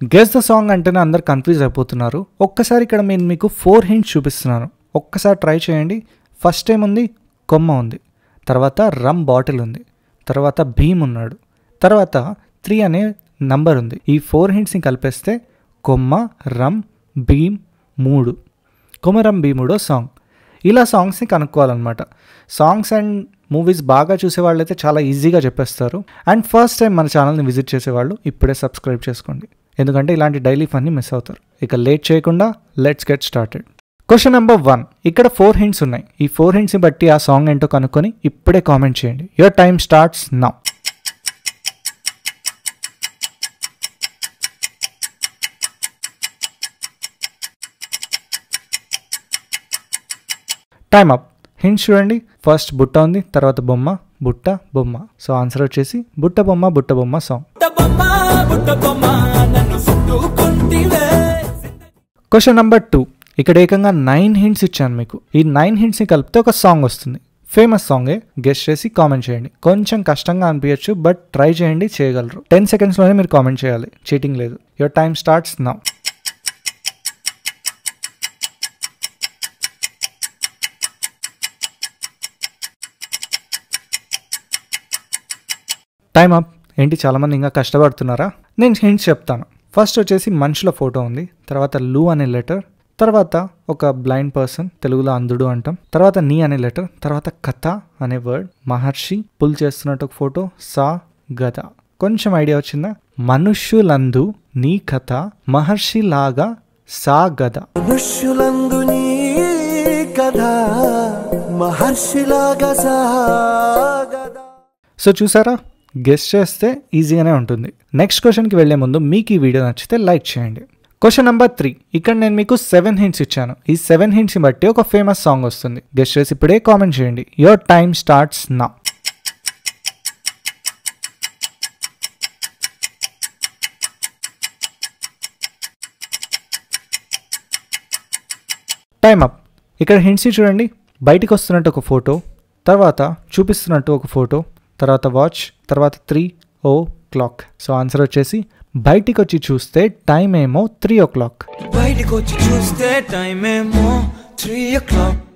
Guess the song అంటేనే అందరు confuse అయిపోతున్నారు. ఒక్కసారి ఇక్కడ నేను మీకు 4 hints చూపిస్తున్నాను, ఒక్కసారి ట్రై చేయండి. ఫస్ట్ టైం ఉంది కొమ్మ ఉంది, తర్వాత రమ్ బాటిల్ ఉంది, తర్వాత భీమ్ ఉన్నాడు, తర్వాత 3 అనే నంబర్ ఉంది. ఈ 4 hintsని కలిపేస్తే కొమ్మ రమ్ భీమ్ 3, కొమరం భీముడో సాంగ్. ఇలా సాంగ్స్ని కనుక్కోవాలన్నమాట. సాంగ్స్ అండ్ మూవీస్ బాగా చూసేవాళ్ళైతే చాలా ఈజీగా చెప్పేస్తారు. అండ్ ఫస్ట్ టైం మన ఛానల్ని విజిట్ చేసేవాళ్ళు ఇప్పుడే సబ్స్క్రైబ్ చేసుకోండి, ఎందుకంటే ఇలాంటి డైలీ ఫన్ని మిస్ అవుతారు. ఇక లేట్ చేయకుండా let's get started. Question number 1. ఇక్కడ 4 hints ఉన్నాయి. ఈ 4 hintsని బట్టి ఆ సాంగ్ ఏంటో కనుక్కొని ఇప్పుడే కామెంట్ చేయండి. Your time starts now. Time up. Hints చూడండి. ఫస్ట్ బుట్ట ఉంది, తర్వాత బొమ్మ, బుట్ట బొమ్మ. సో ఆన్సర్ వచ్చేసి బుట్ట బొమ్మ సాంగ్. Question number 2. ఇక్కడ ఏకంగా 9 hints ఇచ్చాను మీకు. ఈ 9 hintsని కలిపితే ఒక సాంగ్ వస్తుంది. ఫేమస్ సాంగే. గెస్ట్ చేసి కామెంట్ చేయండి. కొంచెం కష్టంగా అనిపించచ్చు, బట్ ట్రై చేయండి, చేయగలరు. 10 secondsలోనే మీరు కామెంట్ చేయాలి, చీటింగ్ లేదు. Your time starts now. Time up. ఏంటి చాలామంది ఇంకా కష్టపడుతున్నారా? నేను హింట్స్ చెప్తాను. ఫస్ట్ వచ్చేసి మనుషుల ఫోటో ఉంది, తర్వాత లు అనే లెటర్, తర్వాత ఒక బ్లైండ్ పర్సన్, తెలుగులో అంధుడు అంటాం, తర్వాత నీ అనే లెటర్, తర్వాత కథ అనే వర్డ్, మహర్షి పుల్ చేస్తున్నట్టు ఒక ఫోటో, సా గద. కొంచెం ఐడియా వచ్చిందా? మనుష్యులందు నీ కథ, మహర్షి లాగా సా గద. మనుష్యులందు నీ కథ, మహర్షి లాగా సా గద. సో చూసారా, గెస్ చేస్తే ఈజీగానే ఉంటుంది. నెక్స్ట్ క్వశ్చన్కి వెళ్లే ముందు మీకు ఈ వీడియో నచ్చితే లైక్ చేయండి. Question number 3. ఇక్కడ నేను మీకు 7 hints ఇచ్చాను. ఈ 7 hintsని బట్టి ఒక ఫేమస్ సాంగ్ వస్తుంది. గెస్ చేసి ఇప్పుడే కామెంట్ చేయండి. Your time starts now. Time up. ఇక్కడ హింట్స్ చూడండి. బయటికి వస్తున్నట్టు ఒక ఫోటో, తర్వాత చూపిస్తున్నట్టు ఒక ఫోటో, తర్వాత వాచ్, తర్వాత 3:00. సో ఆన్సర్ వచ్చేసి బయటికి వచ్చి చూస్తే టైం ఏమో 3:00.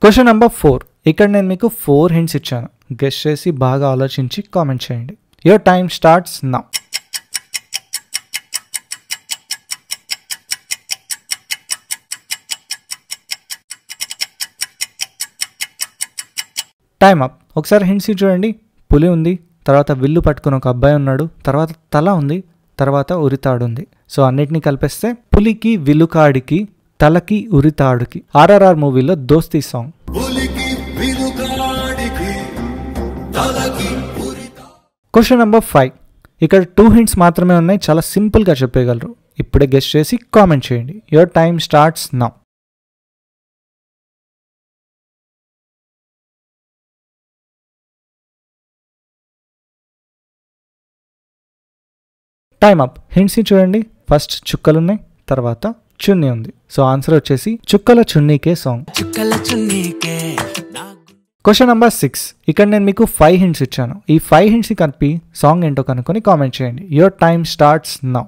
Question number 4. ఇక్కడ నేను మీకు 4 hints ఇచ్చాను. గెస్ చేసి బాగా ఆలోచించి కామెంట్ చేయండి. Your time starts now. Time up. ఒకసారి హింట్స్ చూడండి. పులి ఉంది, తర్వాత విల్లు పట్టుకుని ఒక అబ్బాయి ఉన్నాడు, తర్వాత తల ఉంది, తర్వాత ఉరితాడు ఉంది. సో అన్నిటినీ కలిపేస్తే పులికి విలుకాడికి తలకి ఉరితాడుకి. RRR మూవీలో దోస్తీ సాంగ్. Question number 5. ఇక్కడ 2 hints మాత్రమే ఉన్నాయి, చాలా సింపుల్గా చెప్పగలరు. ఇప్పుడే గెస్ చేసి కామెంట్ చేయండి. Your time starts now. Time up. Hints చూడండి. ఫస్ట్ చుక్కలున్నాయి, తర్వాత చున్నీ ఉంది. సో ఆన్సర్ వచ్చేసి చుక్కల చున్నీకే సాంగ్. Question number 6. ఇక్కడ నేను మీకు 5 hints ఇచ్చాను. ఈ 5 hintsని కలిపి సాంగ్ ఏంటో కనుక్కొని కామెంట్ చేయండి. Your time starts now.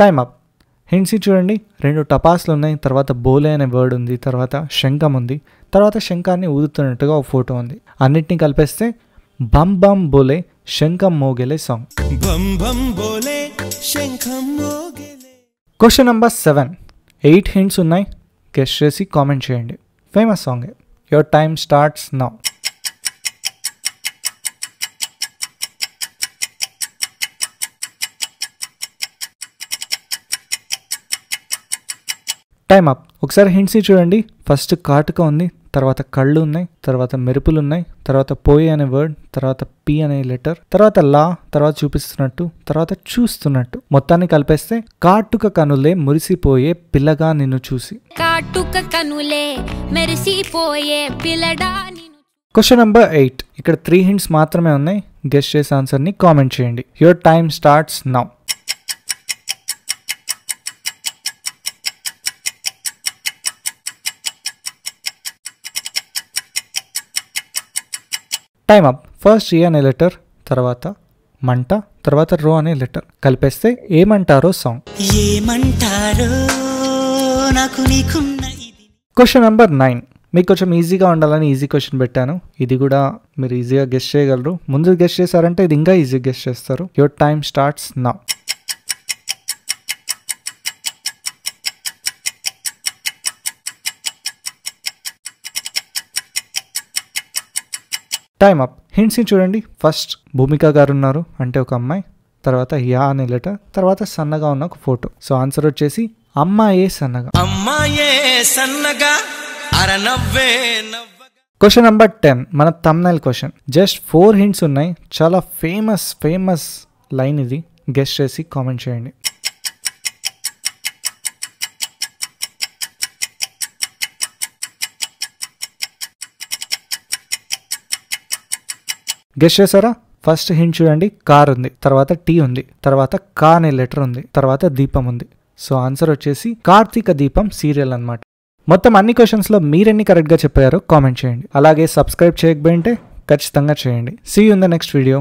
Time up. Hints చూడండి. 2 టపాసులు ఉన్నాయి, తర్వాత బోలే అనే వర్డ్ ఉంది, తర్వాత శంఖం ఉంది, తర్వాత శంఖాన్ని ఊదుతున్నట్టుగా ఒక ఫోటో ఉంది. అన్నిటినీ కలిపేస్తే బం బం బోలే శంఖం మోగేలే సాంగ్. Question number 7. 8 hints ఉన్నాయి. గెస్ చేసి కామెంట్ చేయండి. ఫేమస్ సాంగే. Your time starts now. Time up. ఒకసారి హింట్స్ చూడండి. ఫస్ట్ కాటుక ఉంది, తర్వాత కళ్ళు ఉన్నాయి, తర్వాత మెరుపులు ఉన్నాయి, తర్వాత పోయి అనే వర్డ్, తర్వాత పి అనే లెటర్, తర్వాత లా, తర్వాత చూపిస్తున్నట్టు, తర్వాత చూస్తున్నట్టు. మొత్తాన్ని కలిపేస్తే కాటుక కనులే మురిసిపోయే పిల్లగా నిన్ను చూసి. కాటుక కనులే మెరిసిపోయే పిల్లడా. Question number 8. ఇక్కడ 3 hints మాత్రమే ఉన్నాయి. గెస్ చేసే ఆన్సర్ని కామెంట్ చేయండి. Your time starts now. Time up. First A అనే లెటర్, తర్వాత మంట, తర్వాత రో అనే లెటర్ కలిపేస్తే ఏమంటారో సాంగ్. Question number 9. మీకు కొంచెం ఈజీగా ఉండాలని ఈజీ క్వశ్చన్ పెట్టాను. ఇది కూడా మీరు ఈజీగా గెస్ట్ చేయగలరు. ముందు గెస్ట్ చేశారంటే ఇది ఇంకా ఈజీగా గెస్ట్ చేస్తారు. Your time starts now. Time up. హింట్స్ని చూడండి. ఫస్ట్ భూమిక గారు ఉన్నారు, అంటే ఒక అమ్మాయి, తర్వాత యా అనే లెటర్, తర్వాత సన్నగా ఉన్న ఒక ఫోటో. సో ఆన్సర్ వచ్చేసి అమ్మాయే సన్నగా. క్వశ్చన్ నెంబర్ 10 మన థంబ్నెయిల్ క్వశ్చన్. జస్ట్ 4 హింట్స్ ఉన్నాయి. చాలా ఫేమస్ లైన్ ఇది. గెస్ట్ చేసి కామెంట్ చేయండి. గెస్ట్ చేశారా? ఫస్ట్ హింట్ చూడండి. కార్ ఉంది, తర్వాత టీ ఉంది, తర్వాత కా అనే లెటర్ ఉంది, తర్వాత దీపం ఉంది. సో ఆన్సర్ వచ్చేసి కార్తీక దీపం సీరియల్ అన్నమాట. మొత్తం అన్ని క్వశ్చన్స్లో మీరెన్ని కరెక్ట్గా చెప్పారో కామెంట్ చేయండి. అలాగే సబ్స్క్రైబ్ చేయకపోయింటే ఖచ్చితంగా చేయండి. See you in the next video.